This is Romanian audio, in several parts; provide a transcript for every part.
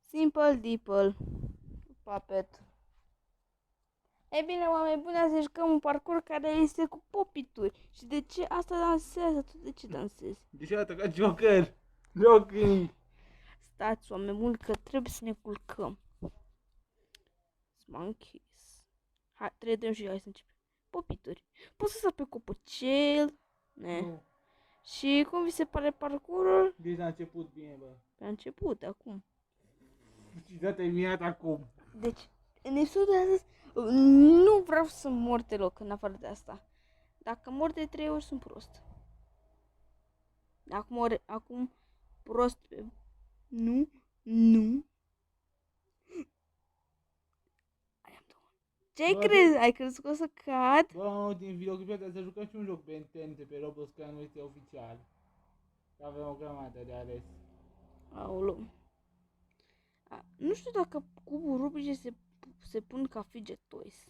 Simple Dimple. Puppet. Ei bine, oameni buni, azi jucăm un parcurs care este cu popituri. Și de ce asta dansează? Tu de ce dansezi? Deci arată ca Joker. Joker. Stați, oameni buni, că trebuie să ne culcăm. Monkeys. Hai, trebuie și hai să începem. Popituri. Poți să sar pe copăcel. Ne. Nu. Și cum vi se pare parcursul? Deci a început bine, bă. Pe început, acum. Și s-a terminat acum. Deci, în episodul de astăzi, nu vreau să mor deloc în afară de asta. Dacă mor de 3 ori, sunt prost. Acum prost. Nu. Ce Bă, crezi? Ai crezut că o să cad? Bă, din videoclipul să jucăm și un joc Ben 10 de pe Roblox care nu este oficial. Avem o grămadă de ales. Aoleu. Nu știu dacă cubul Rubik se pun ca fidget toys.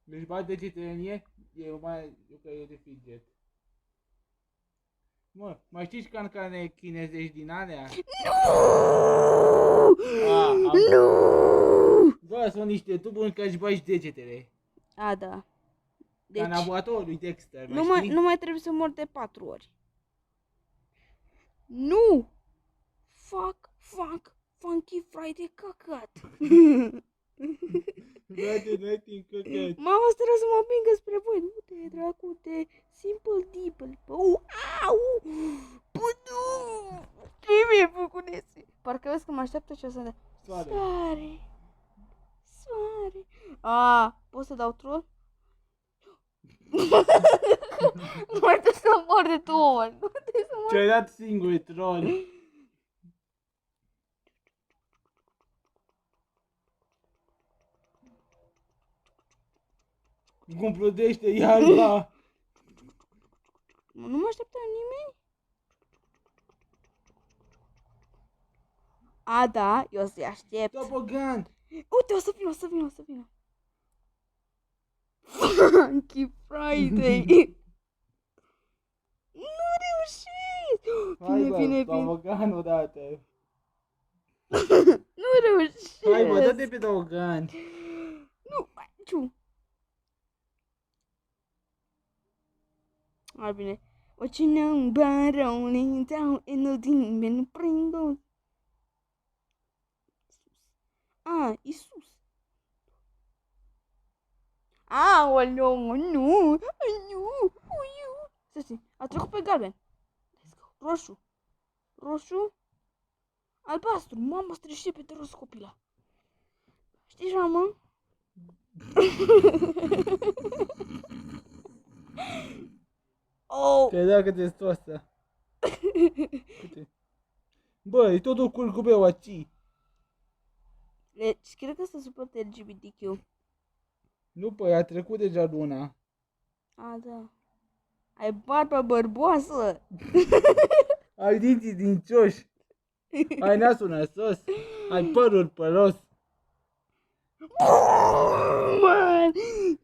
Deci bagi degetele în e mai jucărie de fidget. Mă, mai știi cancanele chinezești din alea? Nu! Bă, sunt niște tuburi în care își bagi degetele. A, da. Ca Deci, în laboratorul lui Dexter, nu mai trebuie să mor de 4 ori. Nu! Funky Friday căcat. Bate, în căcat. Mama, asta era să mă împingă spre voi. Nu te dracu, te Simple Dimple. Au! Bă, nu! Ce mi-e făcut ese? Parcă vezi că mă așteaptă și o să dea. Soare. Poți să dau troll? Nu mai trebuie să mor de 2 ori. Nu trebuie să mor. Ce-ai dat singur, troll. Cum plodește iarba. Nu mă aștepta nimeni? A, da, eu să-i aștept. Topogan. Uite, o să vină. Funky Friday. Nu reușit. Hai, bă, Bine. topogan odată. Nu reușit. Hai, bă, dă-te pe topogan. Nu, ciu. Ar bine. What you know about rolling down in the deep and bring those. Isus. Aoleu, nu. Stai, a trecut pe galben. Roșu. Albastru. Mamă, streșe pe teros copila. Știi, mamă? Oh. Te-ai dat câte stoasă. Bă, e totul curcubeu aici. Deci, cred că se suportă LGBTQ. Nu, păi, a trecut deja luna. A, da. Ai barba bărboasă. Ai dinții dincioși. Ai nasul năsos. Ai părul păros. Man!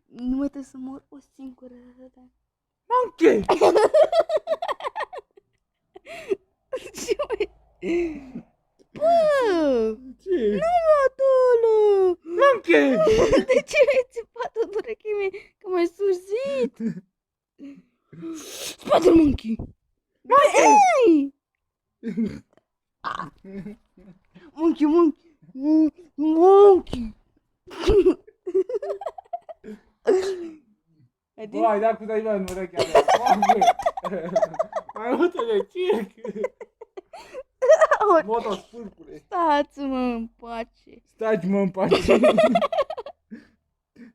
Nu mai trebuie să mor o singură dată. Monkey! Ce mai... Bă! Ce? Nu mă dulă! Monkey! De ce mi-ai țipat în urechii mei? Că m-ai surzit! Spider Monkey! Ei! Monkey! Bă, ai dat cu taiva în urechea mea. Mai multe de circ. Moto spurcule. Stați-mă în pace! Staci-mă în pace.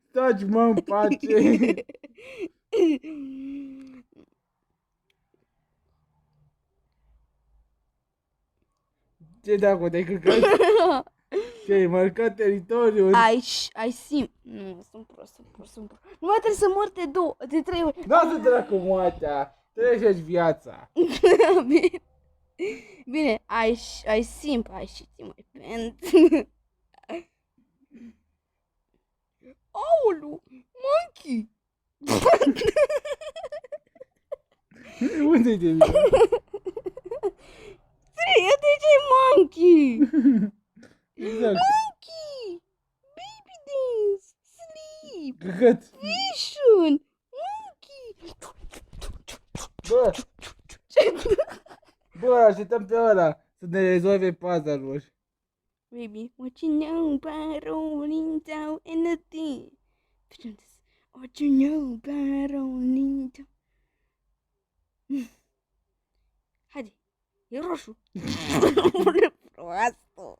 Staci-mă în pace. Ce dacă te-ai căcat? Ce-ai marcat teritoriul? Ai sim... Nu, sunt prost. Nu mai trebuie să mor de 3 ori. Lasă dracu moartea. Treceți viața. Bine, ai simp, ai și mai pent. Aulu, monkey. Unde-i de mine? Eu te ce monkey! Exact. Monkey! Baby dance! Sleep! Căcat. Vision! Monkey! Bă, bă, așteptăm pe ăla să ne rezolve puzzle-uri. Baby, what you know about rolling down in the deep? What you know about rolling down? Haide, e roșu. Proastă.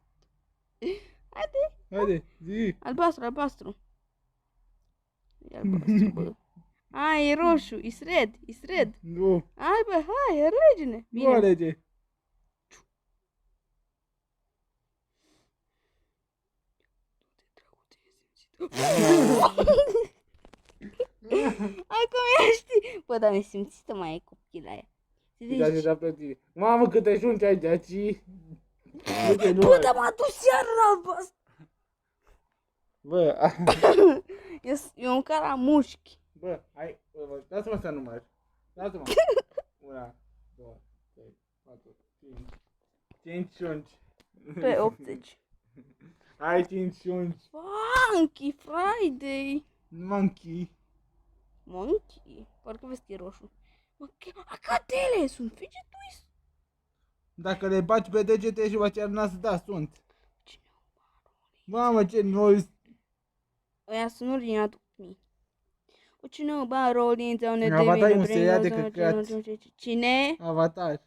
Haide, Haide, zi. albastru, albastru. E albastru, bă. A, e roșu, is red, is red. Nu, Hai, bă, hai, alege-ne. nu alege. Acum ești. Bă, dar nesimțită mai e copila aia. Da, se da plătire. Mamă, câte șunci ai de aici. Uite, nu. Bă, dar m-a dus iar în albastru. Bă, E un cara mușchi. bă, hai, bă, dați-mă să număr. Dați-mă. 1, 2, 3, 4, 5. 5 șunci. Pe 80. Ai 5 șunci. Funky Friday. Monkey. Monkey? Parcă vezi că e roșu. Acatele, sunt fidget toys. Dacă le baci pe degete și vă cer nas, da, sunt. Mamă, ce noi. Ăia sunt ordinea mii. What you know about rolling down the Avatar e un serial de căcat. Cine? Avatar.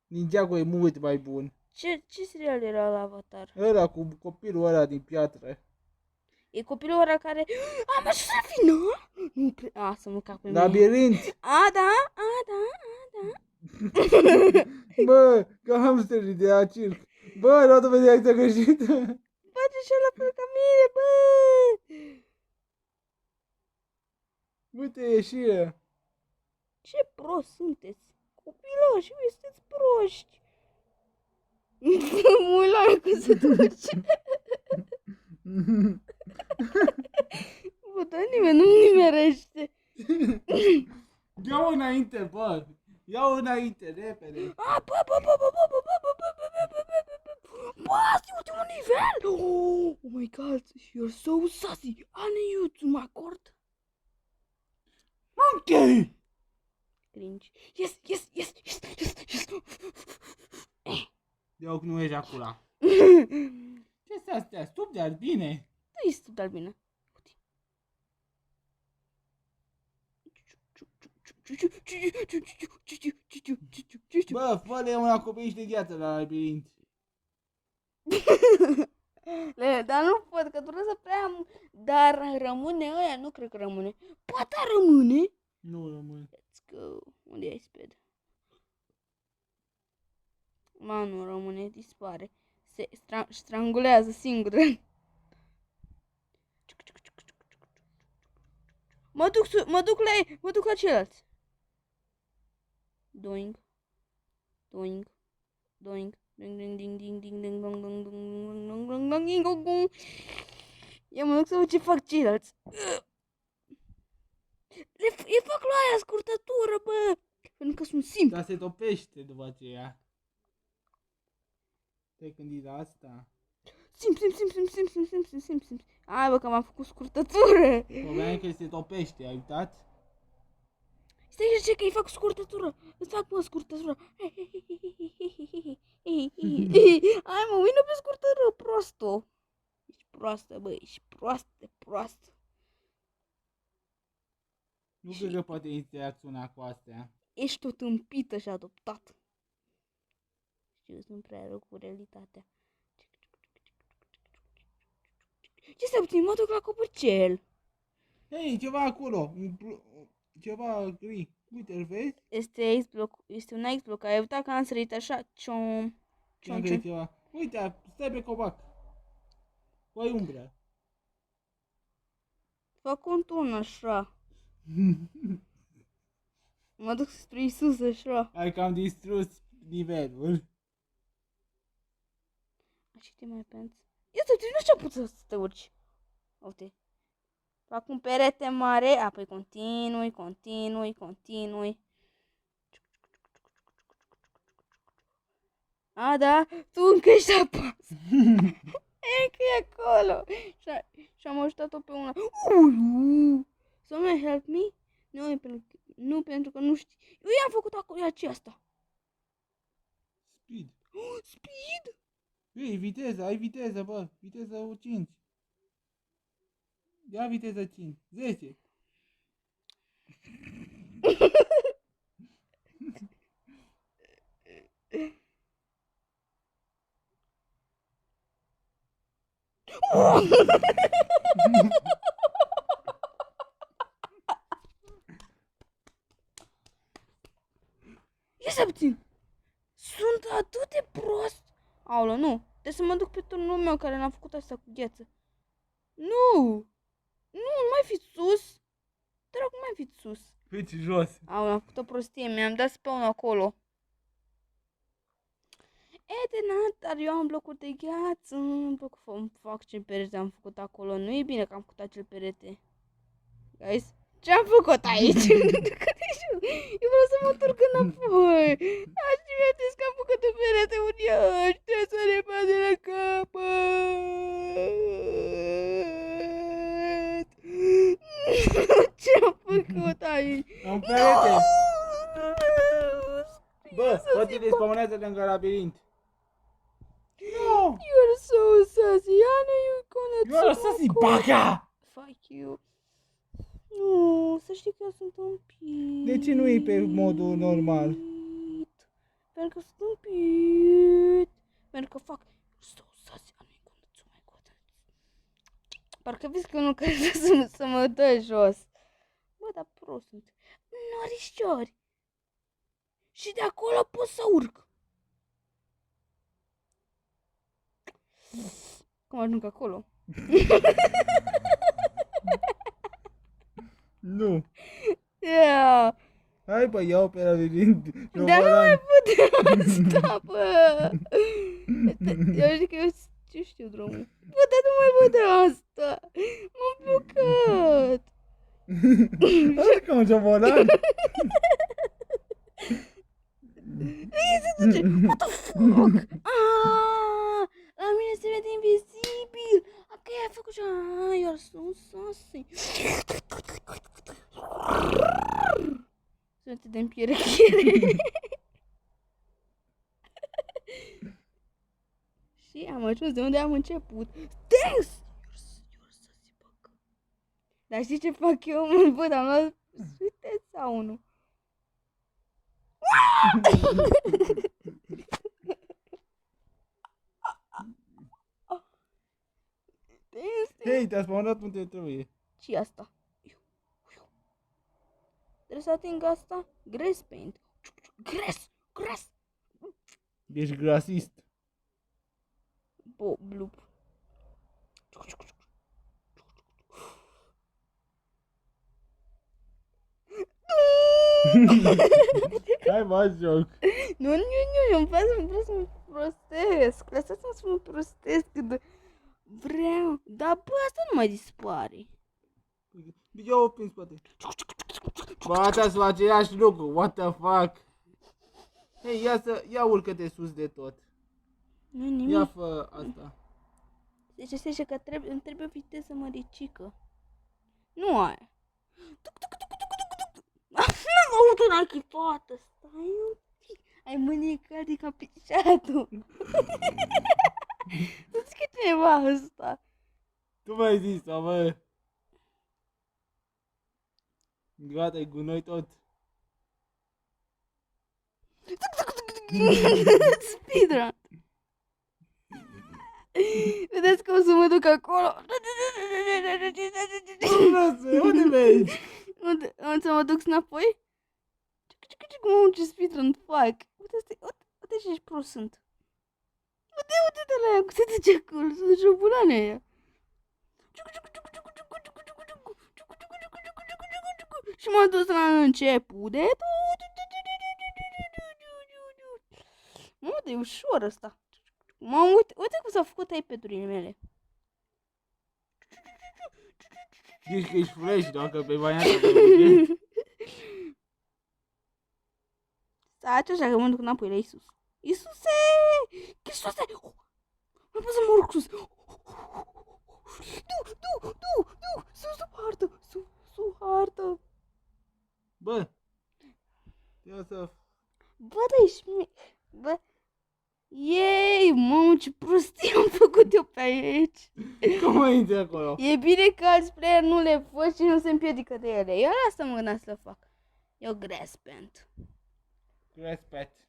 Ninjago e mult mai bun. Ce serial era la Avatar? Ăla cu copilul ăla din piatră. E copilul ăla care... Am ajuns la final? Nu a, să mă cac pe mine. Labirint. A, da, a, da, a, da. Bă, ca hamsterii de la circ. Bă, luat-o pe direcția greșită. Face și la fel ca mine, bă! Uite ieșirea. Ce prost sunteți! Copilași, voi sunteți proști! Mă uit la ea cum se duce. Bă, dar nimeni nu-mi nimerește. Ia-o înainte, bă. Ia-o înainte, repede. A, bă, asta e ultimul nivel! Oh my god, you're so sassy! Ane, eu, tu mă acord? Monkey! Cringe. Yes, yes, yes, yes, yes, yes. Eu nu ejacula. Ce-s astea? Stup de albine? Nu e stup de albine. Bă, fă-le un acoperiș de gheață la labirint. Dar nu pot, că durează prea... Dar rămâne ăia? Nu cred că rămâne. Poate rămâne. Nu rămân. Let's go. Unde e iPad? Ma, nu rămâne, dispare. Se strangulează singură. Mă duc la ei, mă duc la ceilalți. Doing. Doing. Doing. Ding ding ding ding ding ding dong dong dong dong dong dong dong ding dong dong. Ia mă duc să văd ce fac ceilalți. Le fac la aia scurtătură, bă. Pentru că sunt simplu. Dar se topește după aceea. Te-ai gândit la asta? Simp. Hai, bă, că m-am făcut scurtătură. Problema e că se topește, ai uitat? Stai ce că îi fac scurtătură. Îți fac, mă, scurtătură. Hai, mă, vină pe scurtătură, prosto. Ești proastă, bă, ești proastă. Nu cred că poate interacționa cu astea. Ești tot împită și adoptat. Știu, sunt prea rău cu realitatea. Ce stai puțin, mă duc la copărcel. Hei, ceva acolo, ceva gri. Uite, îl vezi? Este un X-block, ai uitat că am sărit așa, ciom. Ceva. Uite, stai pe copac. Păi umbră. Fac un ton așa. Mă duc spre Isus așa. Ai cam distrus nivelul. Așa te mai penți. Iată, tu nu ce poți să te urci. Uite. Fac un perete mare, apoi continui. A, da? Tu încă ești apas. Încă e acolo. Și am ajutat-o pe una. Someone help me? Nu, pentru că nu știi. Eu i-am făcut acolo aceasta. Speed. Speed? Ei, viteză, ai viteză, bă. Viteză 5. Ia viteză 5. 10. Ia să puțin. Sunt atât de prost. Aolă, nu. Trebuie să mă duc pe turnul meu care n-a făcut asta cu gheață. Nu. Nu mai fiți sus. Te rog, nu mai fiți sus. Fiți jos. Aolă, am făcut o prostie. Mi-am dat spawn acolo. Dar eu am blocuri de gheață. Fac ce perete am făcut acolo. Nu e bine că am făcut acel perete. Guys, ce am făcut aici? Eu vreau să mă întorc înapoi. Aș mi-am că am făcut un perete uriaș. Trebuie să repar de la capăt. Ce am făcut aici? Un perete. Bă, poate despămânează lângă labirint. No! You're so sassy, Ana, you're gonna You're sassy, baka! Fuck you. Nu, să știi că eu sunt un pic. De ce nu e pe modul normal? Pentru că sunt un pic. Pentru că fac so sassy, Ana, you're gonna oh my god. Parcă vezi că nu cred să mă dă jos. Bă, dar prost sunt. Norișori. Și de acolo pot să urc. Cum ajung acolo? Nu. Yeah. Hai bă, iau pe labirint. Dar nu mai putem asta, bă. Eu zic că eu știu drumul. Bă, dar nu mai putem asta. M-am blocat. Așa ca un șobolan. What the fuck? La mine se vede invizibil. Ok, ai făcut și eu sunt sassy. Să te dăm piere. Și am ajuns de unde am început. Thanks! You're sassy, bug. Dar știi ce fac eu? Bă, am luat sweet sau nu? Hei, te-a spawnat unde trebuie. Ce asta? Trebuie să ating asta? Grass paint. Grass. Ești grasist. Bloop. Hai mă joc. Nu, îmi vreau să mă prostesc. Lăsați-mă să mă prostesc când vreau. Dar bă, asta nu mai dispare. Eu o prins poate. Bă, asta sunt același lucru. What the fuck? Hei, ia urcă-te sus de tot. Nu nimic. Ia fă asta. Deci asta e că îmi trebuie o viteză măricică. Nu aia. Nu aud una chipată. Stai un pic. Ai mânicat de capișatul. Nu-ți că cineva asta. Tu m-ai zis, bă. Gata, e gunoi tot. Speedrun. Vedeți cum să mă duc acolo? Unde mergi? Unde să mă duc înapoi? Ce speedrun fac? Uite ce ești prost sunt. Uite-te la ea, cum se duce acolo, se duce o bulane aia. Și m-am dus la început de tot. Mă, de ușor ăsta. Uite cum s-au făcut iPad-urile mele. Zici că ești fresh dacă pe varianta pe buget. Stai așa că mă duc înapoi la Isus. Iisuse! Hristoase! Am pus să mă urc sus. Du! Sub hartă. Bă! Ia să... Bă, dă-i Bă! Ei, mamă, ce prostie am făcut eu pe aici. Cum intri acolo? E bine că alți player nu le văd și nu se împiedică de ele. Eu asta mă gândeam să fac. Eu graspent. Respect.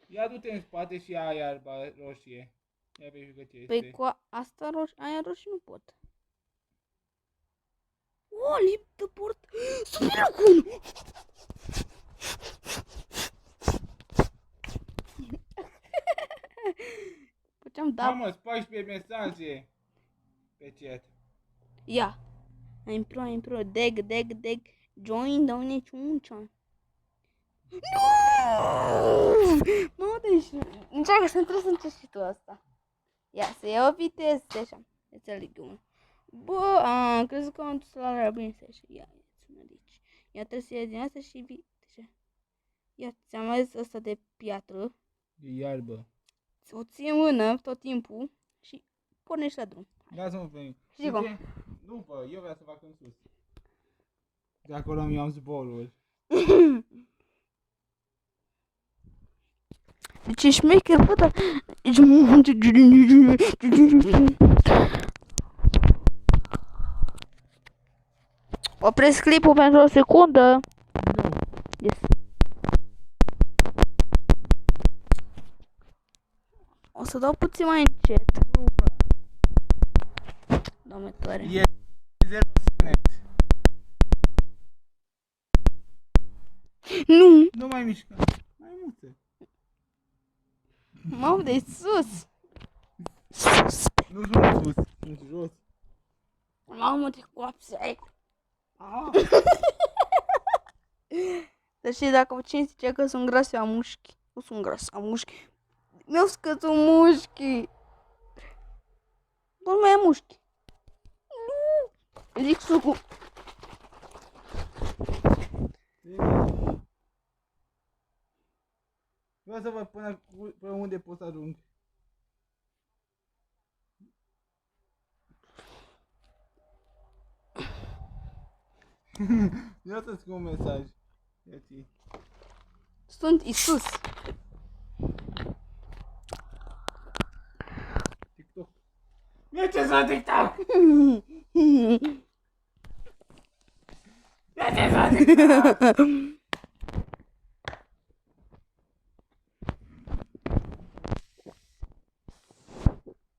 Ia du-te în spate și ia iarba roșie. Ia verifică ce este. Păi cu asta aia roșie nu pot. O, lip de port. Super cu Făceam da. Mamă, 14 mesaje pe chat. Ia. I'm pro. Deg. Join, doamne, ciuncean. Nu! Mă, deci, încearcă să trebuie să încerci și tu asta. Ia, să iau o viteză, așa. Înțeleg eu. Bă, am crezut că am dus la rabin să așa. Ia, sună de aici. Ia, trebuie să iei din asta și viteză. Ia, ți-am ales asta de piatră. E iarbă. O ții în mână tot timpul și pornești la drum. Lasă-mă pe mine. Știi cum? Nu, bă, eu vreau să fac în sus. De acolo îmi iau zborul. Deci e șmecher, bă, dar... Opresc clipul pentru o secundă. Nu. Yes. O să dau puțin mai încet. Nu, bă. Doamne, tare. E zero sunet. Nu! Nu mai mișca. Mai multe. Mamă, de sus! Sus! Nu sunt sus, sunt jos. Mamă, de coapse! Ah. Dar știi, dacă cine zice că sunt grase a mușchi, nu sunt grase a mușchi. Mi-au scăzut mușchii. Nu mai am mușchi. Nu! Zic sucul. Vreau să văd până unde pot să ajung. Ia să scriu un mesaj. Ia ți. Sunt Isus. TikTok. Mergeți la TikTok! Mergeți la TikTok!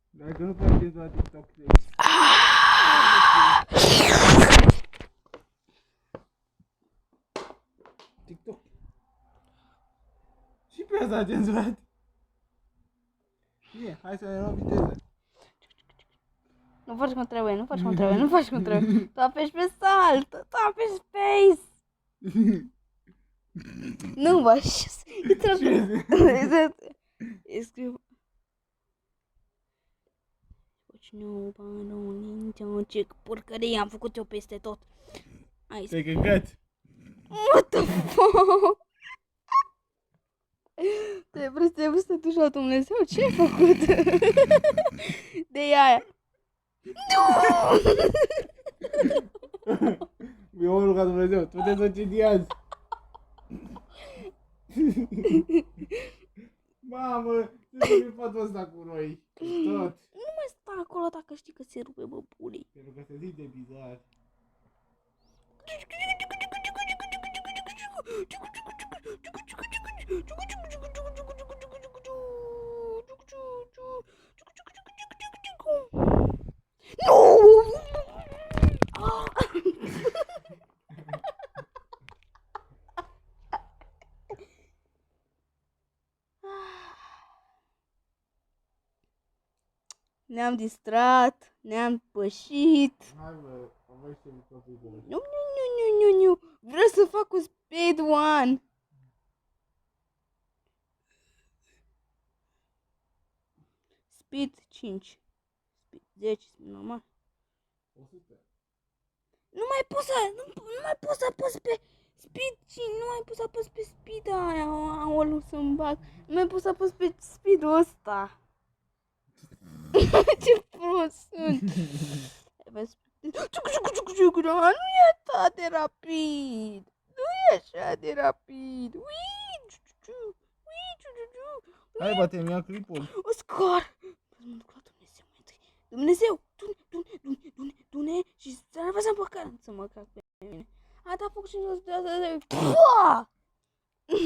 Dacă nu mergeți la TikTok, TikTok. Și pe asta te-am zurat. Bine, hai să ne luăm viteză. Nu faci cum trebuie, nu faci cum trebuie, nu faci cum trebuie. Tu apeși pe salt, tu apeși space. Nu mă, îi scriu. Ce porcărie am făcut eu peste tot. Hai, Te-ai căcat. what the fuck? Trebuie să te duci la Dumnezeu, ce ai făcut? De aia. Eu mă rog ca Dumnezeu, tu te duci azi. Mamă, ce să mi fac ăsta cu noi? Tot. Nu mai sta acolo dacă știi că se rupe, bă, pulii. Pentru că se zic de bizar. Ne-am distrat, ne-am pășit. Hai bă, poveste cu copilul. Nu. Vreau să fac un speed one. Speed 5. Speed 10, normal. 100. Nu mai pot să apăs pe Speed și nu mai pot să apăs pe speed aia. Aoleu, să-mi bag. Nu mai pot să apăs pe speed-ul ăsta. Ce prost sunt. Nu e atât de rapid. Nu e așa de rapid. Hai, bate, mi-a clipul. Oscar! Mă duc la Dumnezeu mai întâi. Dumnezeu! Dune și să rămâsă în păcat să mă cac pe mine. A dat foc și nu